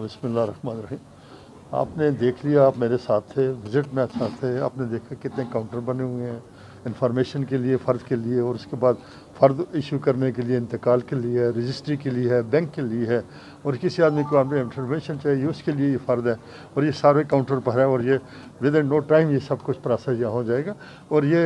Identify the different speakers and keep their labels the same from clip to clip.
Speaker 1: बिस्मिल्लाहिर्रहमानिर्रहीम। आपने देख लिया, आप मेरे साथ थे, विज़िट में साथ थे, आपने देखा कितने काउंटर बने हुए हैं इंफॉर्मेशन के लिए, फ़र्द के लिए, और उसके बाद फ़र्द इशू करने के लिए, इंतकाल के लिए है, रजिस्ट्री के लिए है, बैंक के लिए है, और किसी आदमी को आपने इंफॉर्मेशन चाहिए उसके लिए ये फ़र्द है, और ये सारे काउंटर पर है, और ये विद इन नो टाइम ये सब कुछ प्रोसेस यहाँ हो जाएगा। और ये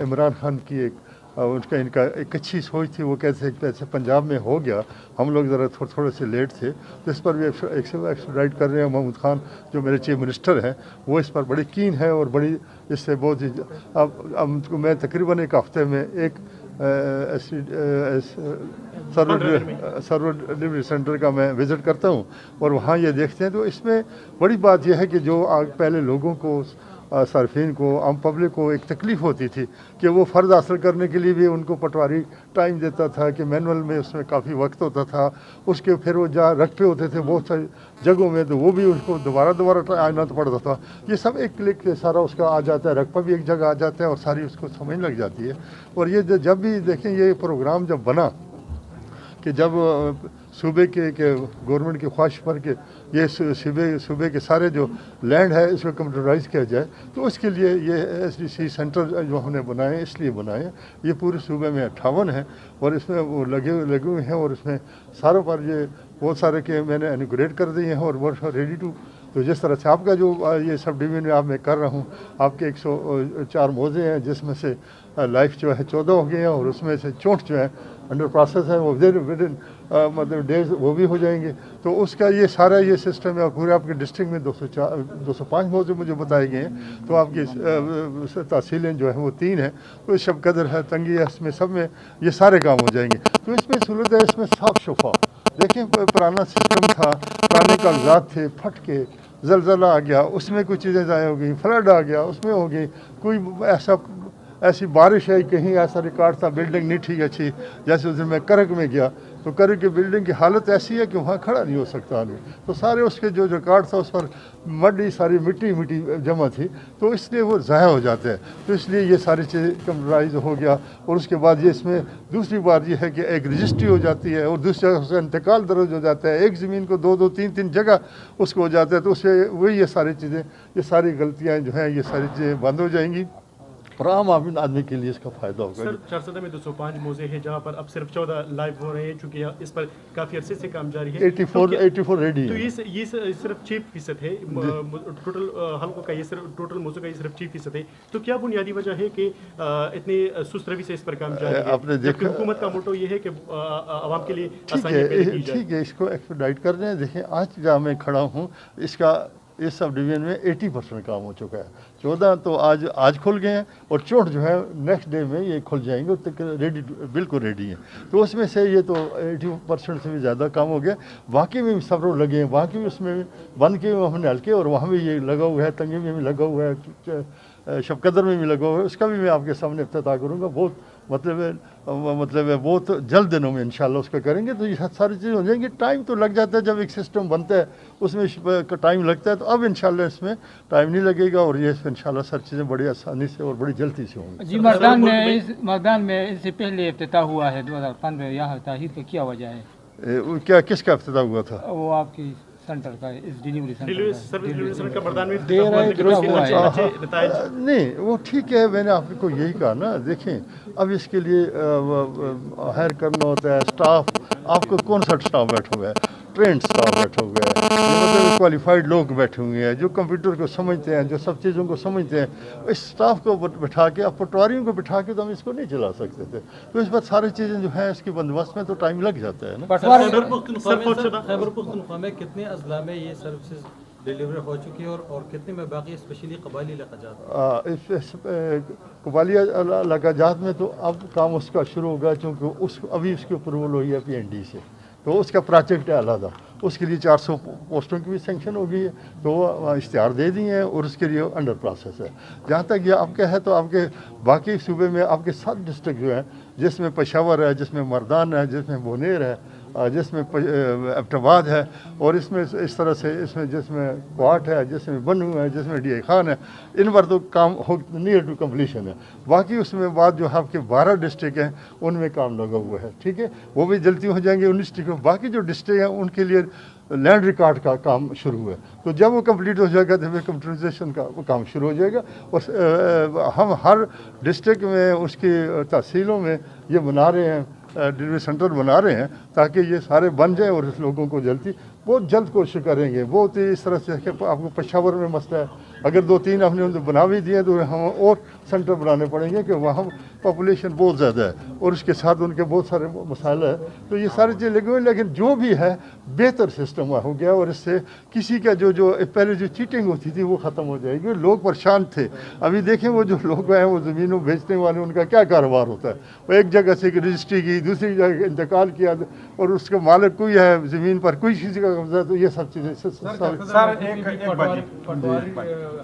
Speaker 1: इमरान खान की इनका एक अच्छी सोच थी। वो कहते थे ऐसे पंजाब में हो गया, हम लोग ज़रा थोड़े से लेट थे, तो इस पर भी एक्सपेडाइट कर रहे हैं। महमूद खान जो मेरे चीफ मिनिस्टर हैं वो इस पर बड़ी कीन है, और बड़ी इससे बहुत ही अब मैं तकरीबन एक हफ्ते में एक सर्वर डिलीवरी सेंटर का मैं विज़िट करता हूँ, और वहाँ ये देखते हैं। तो इसमें बड़ी बात यह है कि जो पहले लोगों को, सार्फिन को, आम पब्लिक को एक तकलीफ़ होती थी कि वो फ़र्ज हासिल करने के लिए भी उनको पटवारी टाइम देता था, कि मैनुअल में उसमें काफ़ी वक्त होता था, उसके फिर वो जहाँ रखते होते थे बहुत सारी जगहों में, तो वो भी उनको दोबारा आना तो पड़ता था। ये सब एक क्लिक से सारा उसका आ जाता है, रकबा भी एक जगह आ जाता है, और सारी उसको समझ लग जाती है। और ये जब भी देखें, ये प्रोग्राम जब बना कि जब सूबे के गवर्नमेंट की ख्वाहिश पर कि ये सूबे के सारे जो लैंड है इसको कंप्यूटराइज किया जाए, तो उसके लिए ये SDC सेंटर जो हमने बनाए इसलिए बनाए। ये पूरे सूबे में 58 है, और इसमें वो लगे हुए हैं, और इसमें सारों पर ये बहुत सारे के मैंने इनॉग्रेट कर दिए हैं, और वो रेडी टू। तो जिस तरह से आपका जो ये सब डिवीजन में आप मैं कर रहा हूँ, आपके 104 मौजे हैं, जिसमें से लाइफ जो है 14 हो गए हैं, और उसमें से 64 जो है अंडर प्रोसेस है, वो विद इन मतलब डेज वो भी हो जाएंगे। तो उसका ये सारा ये सिस्टम है। और पूरे आपके डिस्ट्रिक्ट में 205 मौजे मुझे बताए गए हैं। तो आपकी तहसीलें जो है वो 3 हैं, तो शबकदर है, तंगी है, इसमें सब में ये सारे काम हो जाएंगे। तो इसमें सहूलत है, इसमें साफ शफा। देखें, पुराना सिस्टम था, पुराने कागजात थे, फट के जलजला आ गया, उसमें कुछ चीज़ें ज़ाया हो गई, फ्लड आ गया, उसमें हो गई, कोई ऐसी बारिश है, कहीं ऐसा रिकॉर्ड था, बिल्डिंग नहीं ठीक अच्छी। जैसे उस दिन मैं करक में गया, तो करक की बिल्डिंग की हालत ऐसी है कि वहाँ खड़ा नहीं हो सकता आदमी। तो सारे उसके जो रिकॉर्ड था उस पर मड्डी सारी मिट्टी जमा थी, तो इसलिए वो ज़ाया हो जाते हैं। तो इसलिए ये सारी चीज़ें कंप्यूटराइज हो गया। और उसके बाद ये इसमें दूसरी बात ये है कि एक रजिस्ट्री हो जाती है, और दूसरी जगह उसका इंतकाल दर्ज हो जाता है। एक ज़मीन को 2-2, 3-3 जगह उसको हो जाता है। तो उससे वही ये सारी चीज़ें, ये सारी गलतियाँ जो हैं, ये सारी चीज़ें बंद हो जाएंगी, और आम आदमी के लिए इसका फ़ायदा होगा।
Speaker 2: सर, चारसदा में 205 मौजे हैं, जहाँ पर अब सिर्फ 14 लाइव हो रहे हैं, चूँकि इस पर काफ़ी अरसे से काम जारी है।
Speaker 1: 84 रेडी
Speaker 2: तो ये सिर्फ 6% है टोटल हल्कों का, ये सिर्फ टोटल मौजों का ये सिर्फ 6% है। तो क्या बुनियादी वजह है कि इतनी सुस्त रवि से इस पर काम जारी है?
Speaker 1: आपने देखा,
Speaker 2: हुकूमत का मोटो ये है कि आवाम के लिए
Speaker 1: ठीक है, इसको एक्सपेडाइट कर रहे हैं। देखें, आज जहाँ मैं खड़ा हूँ, इसका इस सब डिवीजन में 80% काम हो चुका है। 14 तो आज खुल गए हैं, और 64 जो है नेक्स्ट डे में ये खुल जाएंगे, और रेडी, बिल्कुल रेडी हैं। तो उसमें से ये तो 80% से भी ज़्यादा काम हो गया। बाकी में भी सब लोग लगे हैं, बाकी भी उसमें बंद के हमने हल्के, और वहाँ भी ये लगा हुआ है, तंगी में भी लगा हुआ है, शबकदर में भी लगा हुआ है। उसका भी मैं आपके सामने इफ्तिताह करूँगा। बहुत मतलब है बहुत जल्द दिनों में इंशाल्लाह उसका करेंगे। तो ये सारी चीज़ें हो जाएंगी। टाइम तो लग जाता है, जब एक सिस्टम बनता है उसमें टाइम लगता है। तो अब इंशाल्लाह इसमें टाइम नहीं लगेगा, और ये इंशाल्लाह सारी चीज़ें बड़ी आसानी से और बड़ी जल्दी से होंगी।
Speaker 3: जी, मर्दान में इससे पहले इफ्तिताह हुआ है 2015, यहाँ ताहीर का क्या वजह है?
Speaker 1: क्या किसका इफ्तिताह हुआ था?
Speaker 3: वो आपकी सेंटर का, इस डिलीवरी
Speaker 2: सेंटर का मर्दान में
Speaker 1: नहीं, वो ठीक है। मैंने आपको यही कहा ना। देखें, अब इसके लिए हायर करना होता है स्टाफ। आपको कौन सा स्टाफ बैठा हुआ है? ट्रेंड स्टाफ बैठे हुए हैं, मतलब क्वालिफाइड लोग बैठे हुए हैं जो कंप्यूटर को समझते हैं, जो सब चीज़ों को समझते हैं। इस स्टाफ को बिठा के, अब पटवारियों को बिठा के तो हम इसको नहीं चला सकते थे। तो इस बार सारी चीज़ें जो है इसकी बंदोबस्त में तो टाइम लग जाता है ना।
Speaker 4: खैबर पख्तूनख्वा में कितने अजला में ये सर्विसेज डिलीवर हो चुकी है और कितने में बाकी, स्पेशली कबायली इलाक़ाजात?
Speaker 1: कबायली इलाक़ाजात में तो अब काम उसका शुरू होगा, क्योंकि अभी उसकी अप्रूवल हुई है PND से, तो उसका प्रोजेक्ट है अलग, उसके लिए 400 पोस्टों की भी सेंक्शन हो गई है, तो वो इश्तिहार दे दिए हैं और उसके लिए अंडर प्रोसेस है। जहाँ तक ये आपके है, तो आपके बाकी सूबे में आपके 7 डिस्ट्रिक्ट जो हैं, जिसमें पेशावर है, जिसमें मर्दान है, जिसमें बोनेर है, जिसमें एबटाबाद है, और इसमें इस तरह से इसमें जिसमें क्वाट है, जिसमें बनू है, जिसमें DI खान है, इन पर तो काम हो नियर टू कम्प्लीशन है। बाकी उसमें बाद जो है आपके 12 डिस्ट्रिक्ट हैं उनमें काम लगा हुआ है, ठीक है, वो भी जल्दी हो जाएंगे 19 डिस्ट्रिक्ट में। बाकी जो डिस्ट्रिक्ट हैं उनके लिए लैंड रिकॉर्ड का काम शुरू है, तो जब वो कंप्लीट हो जाएगा तो फिर कंप्यूटराइजेशन का वो काम शुरू हो जाएगा। और हम हर डिस्ट्रिक्ट में उसकी तहसीलों में ये बना रहे हैं, डिलीवरी सेंटर बना रहे हैं, ताकि ये सारे बन जाए और लोगों को जल्दी, बहुत जल्द कोशिश करेंगे। बहुत ही इस तरह से कि आपको पेशावर में मसला है, अगर 2-3 हमने बना भी दिए तो हम और सेंटर बनाने पड़ेंगे कि वहाँ पॉपुलेशन बहुत ज़्यादा है और उसके साथ उनके बहुत सारे मसाइल है। तो ये सारी चीज़ें लगी हुई, लेकिन जो भी है बेहतर सिस्टम हो गया, और इससे किसी का जो पहले जो चीटिंग होती थी वो ख़त्म हो जाएगी। लोग परेशान थे, अभी देखें वो जो लोग हैं वो ज़मीनों बेचने वाले, उनका क्या कारोबार होता है, वो एक जगह से रजिस्ट्री की दूसरी जगह इंतकाल किया और उसका मालिक कोई है ज़मीन पर, कोई किसी का कब्जा, तो ये सब चीज़ें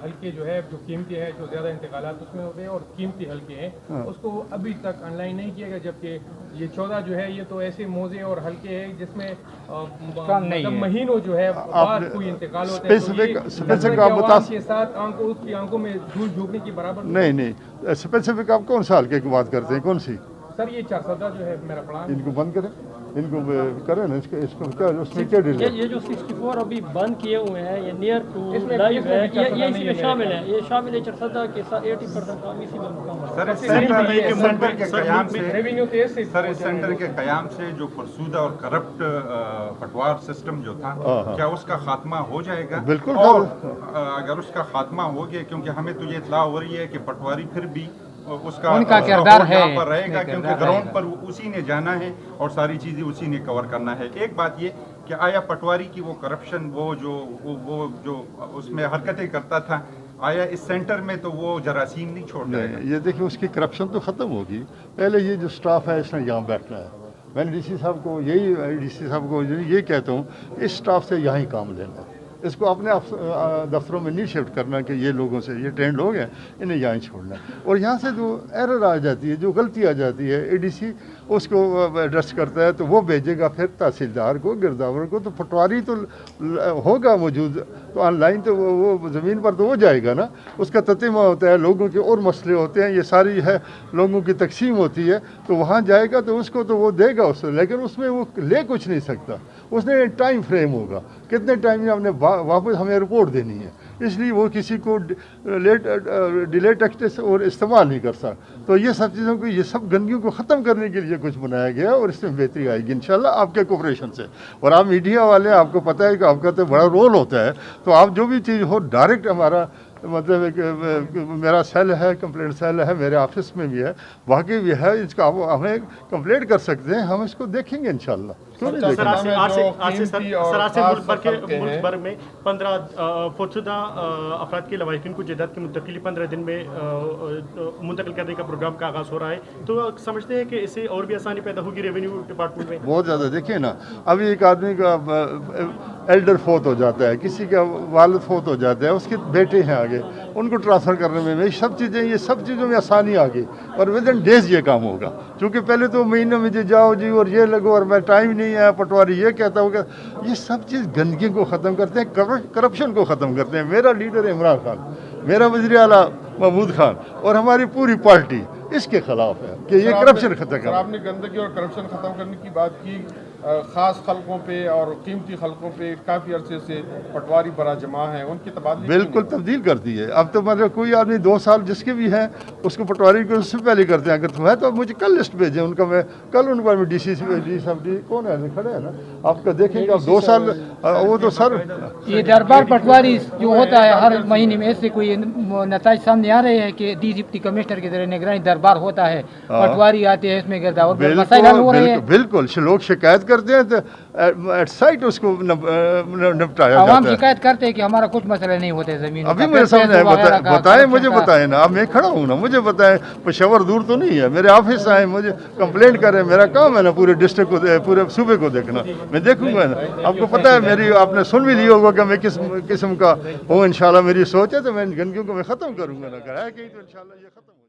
Speaker 5: हल्के जो है, जो कीमती है, जो ज़्यादा इंतकालात उसमें होते हैं और कीमती हल्के हैं, उसको अभी तक ऑनलाइन नहीं किया गया, जबकि ये 14 जो है ये तो ऐसे मोजे और हल्के हैं जिसमें मतलब महीनों जो है बाद कोई इंतकाल होता है, तो ये साथ उसकी आंखों में धूल झोंकने की बराबर
Speaker 1: नहीं। स्पेसिफिक आप कौन सा हल्के की बात करते हैं, कौन सी?
Speaker 5: सर ये 414 जो है मेरा प्लान,
Speaker 1: इनको बंद करें, इनको करें ना, इसको क्या उसमें क्या डील है?
Speaker 6: ये जो 64 अभी बंद किए हुए हैं, ये नियर टू लाइव है, ये इसी में शामिल है, ये शामिल है 414 के साथ 80% काम इसी में मुकम्मल है।
Speaker 7: सर, इस सेंटर के क़याम से जो फरसूदा और करप्ट पटवार सिस्टम जो था, क्या उसका खात्मा हो जाएगा?
Speaker 1: बिल्कुल,
Speaker 7: और अगर उसका खात्मा हो गया, क्योंकि हमें तो ये इत्तला हो रही है कि पटवारी फिर भी उसका
Speaker 3: उनका किरदार है
Speaker 7: पर रहेगा, क्योंकि ग्राउंड पर उसी ने जाना है और सारी चीज़ें उसी ने कवर करना है। एक बात ये कि आया पटवारी की वो करप्शन, वो जो उसमें हरकतें करता था, आया इस सेंटर में तो वो जरासीम नहीं छोड़ रहा है?
Speaker 1: ये देखिए उसकी करप्शन तो ख़त्म होगी। पहले ये जो स्टाफ है इसने यहाँ बैठना है, मैंने DC साहब को ये कहता हूँ, इस स्टाफ से यहाँ ही काम लेना है, इसको अपने दफ्तरों में नहीं शिफ्ट करना कि ये लोगों से, ये ट्रेंड लोग हैं, इन्हें यहाँ ही छोड़ना है। और यहाँ से जो एरर आ जाती है, जो गलती आ जाती है, ADC उसको एड्रेस करता है, तो वो भेजेगा फिर तहसीलदार को, गिरदावर को, तो पटवारी तो होगा मौजूद, तो ऑनलाइन तो वो ज़मीन पर तो वो जाएगा ना, उसका ततीमा होता है, लोगों के और मसले होते हैं, ये सारी है लोगों की तकसीम होती है, तो वहाँ जाएगा तो उसको तो वो देगा उससे, लेकिन उसमें वो ले कुछ नहीं सकता, उसने टाइम फ्रेम होगा, कितने टाइम में हमने वापस हमें रिपोर्ट देनी है, इसलिए वो किसी को डिलेट एक्सेस और इस्तेमाल नहीं कर सकता। तो ये सब चीज़ों को, ये सब गंदगियों को ख़त्म करने के लिए कुछ बनाया गया और इसमें बेहतरी आएगी इंशाल्लाह आपके कोऑपरेशन से। और आप मीडिया वाले, आपको पता है कि आपका तो बड़ा रोल होता है, तो आप जो भी चीज़ हो डायरेक्ट हमारा मतलब एक मेरा सेल है, कंप्लेंट सेल है, मेरे ऑफिस में भी है, बाकी भी है, इसका आप हमें कंप्लेंट कर सकते हैं, हम इसको देखेंगे इंशाल्लाह।
Speaker 2: सर आज से मुल्क भर में 15 फौजशुदा अफराद के लवाहिकीन को जदाद की मुंतकिली 15 दिन में मुंतकिल करने का प्रोग्राम का आगाज़ हो रहा है, तो समझते हैं कि इससे और भी आसानी पैदा होगी रेवेन्यू डिपार्टमेंट में? बहुत
Speaker 1: ज़्यादा। देखिए ना, अभी एक आदमी का एल्डर फोत हो जाता है, किसी का वालिद फोत हो जाता है, उसके बेटे हैं आगे, उनको ट्रांसफ़र करने में ये सब चीज़ों में आसानी आ गई और विद इन डेज ये काम होगा। क्योंकि पहले तो महीनों में जाओ जी और ये लगो और मैं टाइम नहीं है, पटवारी ये कहता होगा, ये सब चीज़ गंदगी को ख़त्म करते हैं, करप्शन को ख़त्म करते हैं। मेरा लीडर इमरान खान, मेरा वज़ीर आला महमूद खान और हमारी पूरी पार्टी इसके खिलाफ है कि ये करप्शन खत्म कर।
Speaker 8: आपने गंदगी और करप्शन खत्म करने की बात की, ख़ास खलकों पे और कीमती खलकों पे काफ़ी अरसे से पटवारी बरा जमा है, उनकी तबादली
Speaker 1: बिल्कुल तब्दील कर दी है। अब तो मतलब कोई आदमी 2 साल जिसके भी हैं उसको पटवारी को उससे पहले करते हैं। अगर तो है तो मुझे कल लिस्ट भेजें उनका, मैं कल उनका मैं डी सब कौन है खड़े हैं ना, आपका देखेंगे अब 2 साल वो तो सर
Speaker 3: ये दरबार पटवारी जो होता है हर महीने में, ऐसे कोई नताज सामने आ रहे हैं कि डिप्टी कमिश्नर की तरह निगरानी दरबार होता है, पटवारी आते हैं इसमें गिरदावर मसाइल हल हो रहे हैं।
Speaker 1: बिल्कुल लोग शिकायत करते हैं तो एट साइट उसको निपटाया जाता है।
Speaker 3: आवाम शिकायत करते हैं कि हमारा कुछ मसला नहीं होते ज़मीन।
Speaker 1: अभी मेरे सामने बताएं, मुझे बताएं ना, अब मैं खड़ा हूँ ना, मुझे बताएं। पेशावर दूर तो नहीं है, मेरे ऑफिस आए, मुझे कंप्लेंट करें, मेरा काम है ना पूरे डिस्ट्रिक्ट को, पूरे सूबे को देखना, मैं देखूंगा ना। आपको पता है मेरी, आपने सुन भी लिया होगा कि मैं किस किस्म का हूँ। इंशाल्लाह मेरी सोच है तो मैं गंदगी को मैं ख़त्म करूँगा ना, है कि तो इंशाल्लाह ये ख़त्म